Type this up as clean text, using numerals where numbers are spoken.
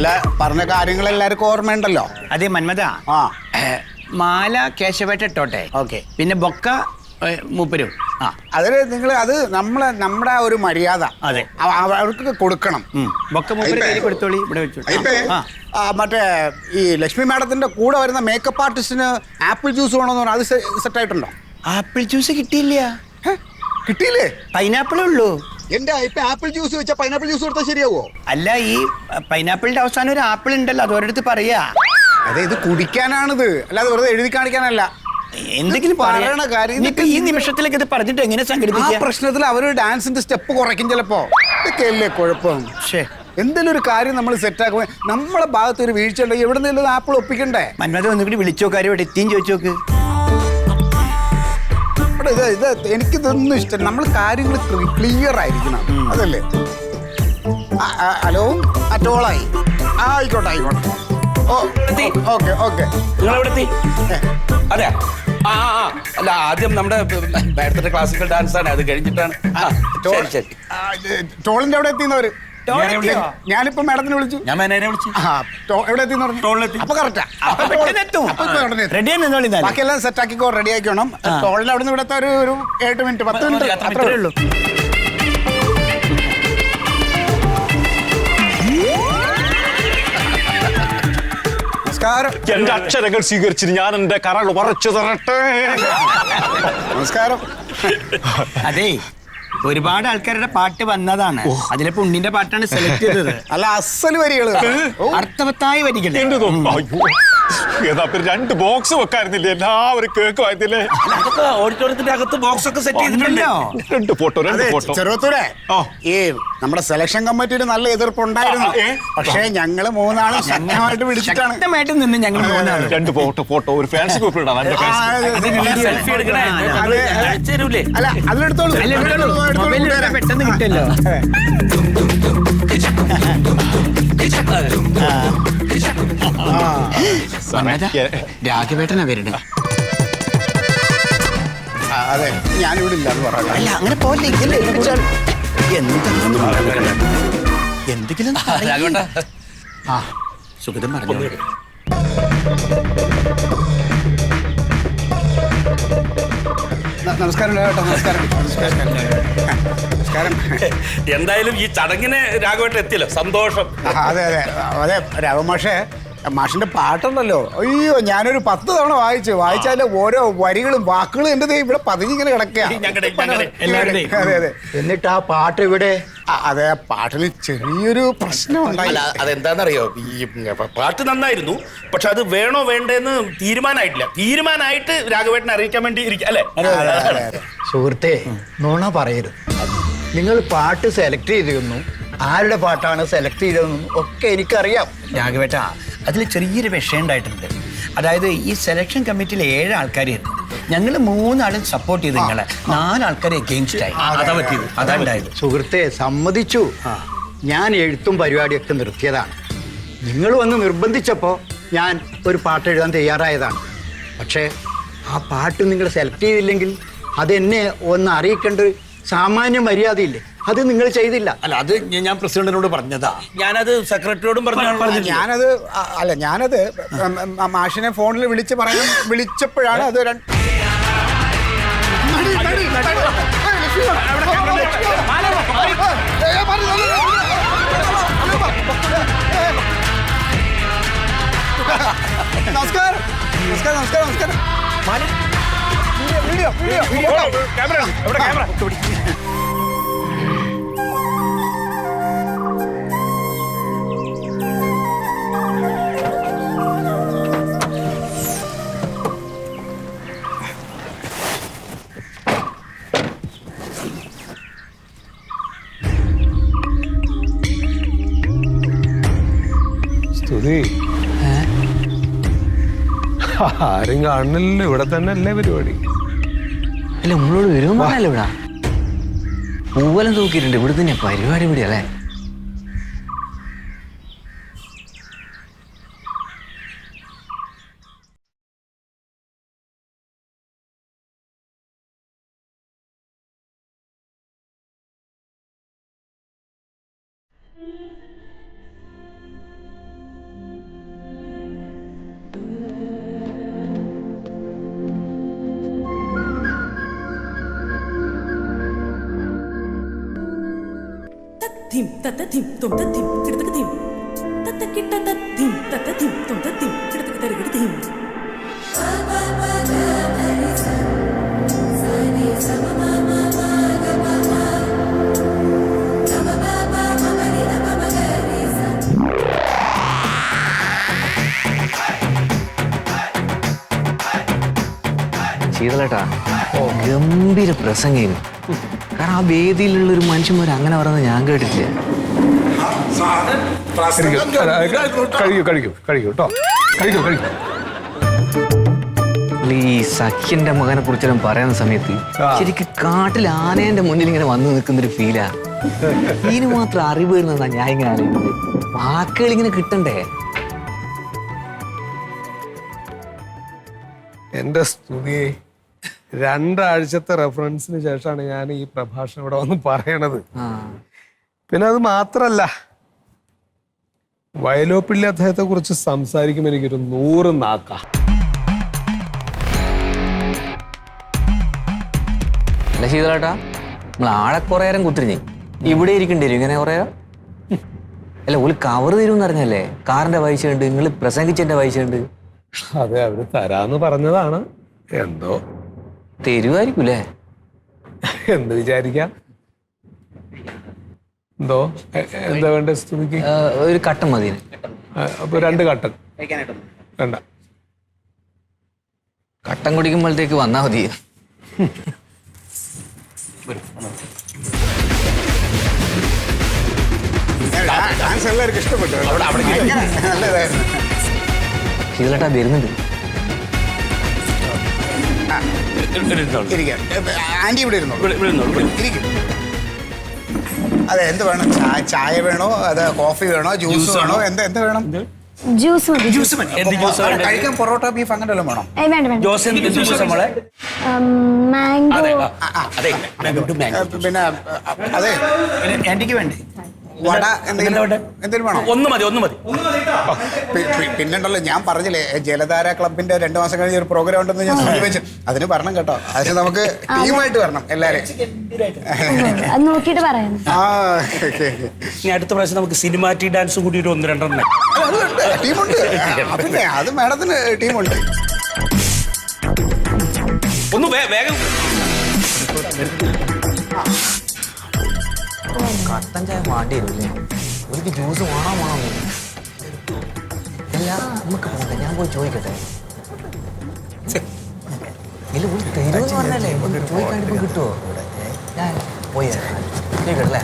അല്ല പറഞ്ഞ കാര്യങ്ങൾ എല്ലാവർക്കും ഓർമ്മയുണ്ടല്ലോ. അതെ മന്മത. ആ മാല കേശവേട്ട ഇട്ടോട്ടെ. ഓക്കെ. പിന്നെ ബൊക്ക മൂപ്പരും. ആ അതില് നിങ്ങൾ അത് നമ്മുടെ ഒരു മര്യാദ. അതെ. അവർക്ക് കൊടുക്കണം. ബൊക്ക മൂപ്പര് കയ്യിൽ കൊടുത്തോളി. ഇവിടെ വെച്ചു. മറ്റേ ഈ ലക്ഷ്മി മാഡത്തിന്റെ കൂടെ വരുന്ന മേക്കപ്പ് ആർട്ടിസ്റ്റിന് ആപ്പിൾ ജ്യൂസ് വേണമെന്ന് പറഞ്ഞാൽ അത് സെറ്റ് ആയിട്ടുണ്ടോ? ആപ്പിൾ ജ്യൂസ് കിട്ടിയില്ല. കിട്ടിയില്ലേ? പൈനാപ്പിളേ ഉള്ളൂ. എന്റെ ഇപ്പൊ ആപ്പിൾ ജ്യൂസ് വെച്ചാൽ പൈനാപ്പിൾ ജ്യൂസ് കൊടുത്താൽ ശരിയാവോ? അല്ല, ഈ പൈനാപ്പിളിന്റെ അവസാനം ഒരു ആപ്പിൾ ഉണ്ടല്ലോ, അത് ഒരിടത്ത് പറയാ. അതെ, ഇത് കുടിക്കാനാണിത്, അല്ലാതെ വെറുതെ എഴുതി കാണിക്കാനല്ല. എന്തെങ്കിലും പറയണ കാര്യം ഈ നിമിഷത്തിലേക്ക് ഇത് പറഞ്ഞിട്ട് എങ്ങനെ സംഘടിപ്പിക്കുക? പ്രശ്നത്തിൽ അവര് ഡാൻസിന്റെ സ്റ്റെപ്പ് കുറയ്ക്കും ചിലപ്പോ. ഇതൊക്കെയല്ലേ കുഴപ്പം. എന്തെങ്കിലും ഒരു കാര്യം നമ്മൾ സെറ്റാക്കുമ്പോൾ നമ്മളെ ഭാഗത്ത് ഒരു വീഴ്ച ഉണ്ടെങ്കിൽ എവിടെ നിന്നും ആപ്പിൾ ഒപ്പിക്കണ്ടേ? മന്മത ഒന്നുകൂടി വിളിച്ചോ, കാര്യം ഇവിടെ എത്തിയും ചോദിച്ചു നോക്ക്. ഇത് എനിക്കിതൊന്നും ഇഷ്ടം. നമ്മൾ കാര്യങ്ങൾ ക്ലിയർ ആയിരിക്കണം, അതല്ലേ? ഹലോ, ടോളായി. ആയിക്കോട്ടെ ആയിക്കോട്ടെ. Okay okay. നിങ്ങളെവിടെത്തി? അതെ. അല്ല, ആദ്യം നമ്മുടെ നേരത്തെ ക്ലാസിക്കൽ ഡാൻസ് ആണ്, അത് കഴിഞ്ഞിട്ടാണ്. ടോളിന്റെ അവിടെ എത്തിയെന്നവര്. ഞാനിപ്പോ മാഡത്തിനെ വിളിച്ചു. ഞാൻ മാനേജറെ വിളിച്ചു. എവിടെ എത്തിയെന്ന് പറഞ്ഞു. ടോളിലെത്തി. അപ്പൊ കറക്റ്റാ. ബാക്കിയെല്ലാം സെറ്റ് ആക്കിക്കോ, റെഡി ആക്കിക്കോണം. ടോളിൽ അവിടെ നിന്ന് ഇവിടുത്തെ ഒരു 8 മിനിറ്റ് 10 മിനിറ്റ് അത്രേ ഉള്ളൂ. എന്റെ അക്ഷരങ്ങൾ സ്വീകരിച്ചിട്ട് ഞാൻ എന്റെ കരൾ പറിച്ചു തരട്ടെ. നമസ്കാരം. അതെ, ഒരുപാട് ആൾക്കാരുടെ പാട്ട് വന്നതാണ്. അതിലിപ്പോ ഉണ്ണിന്റെ പാട്ടാണ് സെലക്ട് ചെയ്തത്. അല്ല, അസൽ വരികള്, അർത്ഥവത്തായ വരികൾ. ഏതാ 2 ബോക്സ് വെക്കായിരുന്നില്ലേ? എല്ലാവരും കേൾക്കുമായിരുന്നില്ലേ? ഓഡിറ്റോറിയത്തിന്റെ അകത്ത് ബോക്സ് ഒക്കെ സെറ്റ് ചെയ്തിട്ടുണ്ടല്ലോ. 2 ഫോട്ടോ. ചെറുത്തൂരെ, ഈ നമ്മുടെ സെലക്ഷൻ കമ്മിറ്റിയിൽ നല്ല എതിർപ്പുണ്ടായിരുന്നു. പക്ഷേ ഞങ്ങള് 3 ആളും ശക്തമായിട്ട് പിടിച്ചിട്ടാണ് നിന്ന് ഞങ്ങൾ 3 ആളും 2 ഫോട്ടോ ഒരു ഫാൻസ് ഗ്രൂപ്പിൽ ഇടാം. സെൽഫി എടുക്കണേ. അല്ല, അതിലെടുത്തോളൂ. പെട്ടെന്ന് കിട്ടല്ലോ. രാഘവേട്ടനാ വരുന്നത്. അതെ, ഞാനിവിടെ ഇല്ല എന്ന് പറയാം. അല്ല, അങ്ങനെ പോലെ എന്തെങ്കിലും സുഗതം പറഞ്ഞു. നമസ്കാരം കേട്ടോ. നമസ്കാരം. എന്തായാലും ഈ ചടങ്ങിന് രാഘവേട്ടൻ എത്തിയല്ലോ, സന്തോഷം. അതെ അതെ അതെ. രാഘവമാഷേ, മാഷിന്റെ പാട്ടുണ്ടല്ലോ, അയ്യോ, ഞാനൊരു 10 തവണ വായിച്ചാല് ഓരോ വരികളും വാക്കുകളും എന്റെ ഇവിടെ പതിഞ്ഞിങ്ങനെ കിടക്കുക. അതെ അതെ. എന്നിട്ട് ആ പാട്ട് ഇവിടെ? അതെ, പാട്ടിന് ചെറിയൊരു പ്രശ്നം ഉണ്ടായില്ല. അതെന്താണെന്നറിയോ, ഈ പാട്ട് നന്നായിരുന്നു, പക്ഷെ അത് വേണോ വേണ്ടെന്ന് തീരുമാനമായിട്ട് രാഘവേട്ടനെ അറിയിക്കാൻ വേണ്ടി ഇരിക്കും അല്ലേ? സുഹൃത്തെ, നുണ പറയരുത്. നിങ്ങൾ പാട്ട് സെലക്ട് ചെയ്തിരുന്നു, ആരുടെ പാട്ടാണ് സെലക്ട് ചെയ്തതെന്നും ഒക്കെ എനിക്കറിയാം. രാഘവേട്ട, അതിൽ ചെറിയൊരു വിഷയം ഉണ്ടായിട്ടുണ്ട്. അതായത് ഈ സെലക്ഷൻ കമ്മിറ്റിയിൽ 7 ആൾക്കാരായിരുന്നു. ഞങ്ങൾ 3 ആളും സപ്പോർട്ട് ചെയ്ത് നിങ്ങളെ 4 ആൾക്കാരെ എഗെയിൻസ്റ്റ് ആയി. അതാ ഉണ്ടായത്. സുഹൃത്തെ, സമ്മതിച്ചു. ഞാൻ എഴുത്തും പരിപാടിയൊക്കെ നിർത്തിയതാണ്. നിങ്ങൾ വന്ന് നിർബന്ധിച്ചപ്പോൾ ഞാൻ ഒരു പാട്ട് എഴുതാൻ തയ്യാറായതാണ്. പക്ഷേ ആ പാട്ട് നിങ്ങൾ സെലക്ട് ചെയ്തില്ലെങ്കിൽ അതെന്നെ ഒന്ന് അറിയിക്കേണ്ട സാമാന്യ മര്യാദയില്ലേ? അത് നിങ്ങൾ ചെയ്തില്ല. അല്ല, അത് ഞാൻ പ്രസിഡന്റിനോട് പറഞ്ഞതാ. ഞാനത് സെക്രട്ടറിയോടും ഞാനത് മാഷിനെ ഫോണിൽ വിളിച്ചപ്പോഴാണ് അത് നമസ്കാരം. നമസ്കാരം. നമസ്കാരം. നമസ്കാരം. Video camera. സ്തുതി, ആരും കാണുന്നില്ലല്ലോ, ഇവിടെ തന്നെ അല്ലേ പരിപാടി? അല്ല, നമ്മളോട് വരുമെന്നല്ലോ. ഇവിടെ പൂവലം തൂക്കിയിട്ടുണ്ട്. ഇവിടെ തന്നെ പരിപാടി ഇവിടെ അല്ലേ? thim tata thim tum ta thim kidata thim tata kitata thim tata thim tum ta thim kidata tarigida thim ശീതളേട്ടാ ഗംഭീര പ്രസംഗം. കാരണം ആ വേദിയിലുള്ള ഒരു മനുഷ്യന്മാർ അങ്ങനെ പറയുന്നത് ഞാൻ കേട്ടിട്ടില്ല. കഴിക്കൂ കേട്ടോ. കഴിക്കൂ. ഈ സഖ്യന്റെ മകനെ കുറിച്ചെല്ലാം പറയുന്ന സമയത്ത് ശരിക്കും കാട്ടിൽ ആനേന്റെ മുന്നിൽ ഇങ്ങനെ വന്നു നിൽക്കുന്നൊരു ഫീലാ. ഇതിന് മാത്രം അറിവ് വരുന്നതാ ഞാൻ ഇങ്ങനെ അറിയുന്നത്. വാക്കുകൾ ഇങ്ങനെ കിട്ടണ്ടേ? എന്റെ സ്തുതി, 2 ആഴ്ചത്തെ റെഫറൻസിന് ശേഷമാണ് ഞാൻ ഈ പ്രഭാഷണം ഇവിടെ വന്ന് പറയണത്. പിന്നെ അത് മാത്രല്ല, വയലോപ്പിള്ളി അദ്ദേഹത്തെ കുറിച്ച് സംസാരിക്കുമ്പോൾ എനിക്കൊരു 100 നാക്ക. അല്ല ശീതളേട്ടാ, നമ്മൾ ആളെ കുറേ നേരം കുത്തിരിഞ്ഞ് ഇവിടെ ഇരിക്കേണ്ടി വരും ഇങ്ങനെ കുറേ. അല്ല ഒരു കവർ തരുമെന്ന് അറിഞ്ഞല്ലേ? കാറിന്റെ പൈസ ഉണ്ട്, നിങ്ങൾ പ്രസംഗിച്ചതിന്റെ പൈസ ഉണ്ട്. അതെ, അവര് തരാന്ന് പറഞ്ഞതാണ്. എന്തോ തരുമായിരിക്കൂലേ? എന്ത് വിചാരിക്കാം. എന്തോ എന്താ വേണ്ട സ്തുതിക്ക്? ഒരു കട്ടൻ മതി. അപ്പൊ 2 കട്ടൻ വേണ്ട. കട്ടൻ കുടിക്കുമ്പോഴത്തേക്ക് വന്നാ മതി. ഡാൻസ് എല്ലാവർക്കും ഇഷ്ടപ്പെട്ടു. നല്ലതായിരുന്നു. ശീതളേട്ടാ വരുന്നുണ്ട്. ഇരിക്കാം. ആന്റി ഇവിടെ ഇരുന്നോളൂ. ഇരിക്കും. അതെ, എന്ത് വേണം? ചായ വേണോ, അത് കോഫി വേണോ, ജ്യൂസ് വേണോ, എന്താ വേണം? ജ്യൂസ് മതി. ജ്യൂസ് മതി. എന്ത് ജ്യൂസ് കഴിക്കാൻ പൊറോട്ട, ബീഫ് അങ്ങനെ വല്ലതും വേണം? വേണ്ട. ജ്യൂസ് എന്ത് ജ്യൂസ് നമ്മളെ? മാംഗോ. അതെ, പിന്നെ അതെ, ആന്റിക്ക് വേണ്ടേ? വട എന്തെങ്കിലും വേണോ? ഒന്ന് മതി. പിന്നുണ്ടല്ലോ, ഞാൻ പറഞ്ഞില്ലേ ജലധാര ക്ലബിന്റെ 2 മാസം കഴിഞ്ഞ ഒരു പ്രോഗ്രാം ഉണ്ടെന്ന് ഞാൻ സൂചിപ്പിച്ചു. അതിന് വരണം കേട്ടോ. അതിന് നമുക്ക് ടീമായിട്ട് വരണം എല്ലാരും. അത് നോക്കിയിട്ട് പറയാം. ഇനി അടുത്ത പ്രാവശ്യം നമുക്ക് സിനിമാറ്റിക് ഡാൻസും കൂടി ഒരു 1-2 എണ്ണം. ടീമുണ്ട്. പിന്നെ അത് മാഡത്തിന് ടീമുണ്ട്. ഒന്ന് വേഗം. കട്ടൻ ചായ മാണ്ടി വരില്ലേ? എനിക്ക് ജ്യൂസ് വേണോ? അല്ല നമുക്ക് പോകട്ടെ, ഞാൻ പോയി ചോദിക്കട്ടെ. ഇല്ല ഒരു തരുമെന്ന് പറഞ്ഞല്ലേ, ചോദിക്കാണ്ടിപ്പോ കിട്ടുമോ? ഞാൻ പോയി ചോദിക്കട്ടല്ലേ?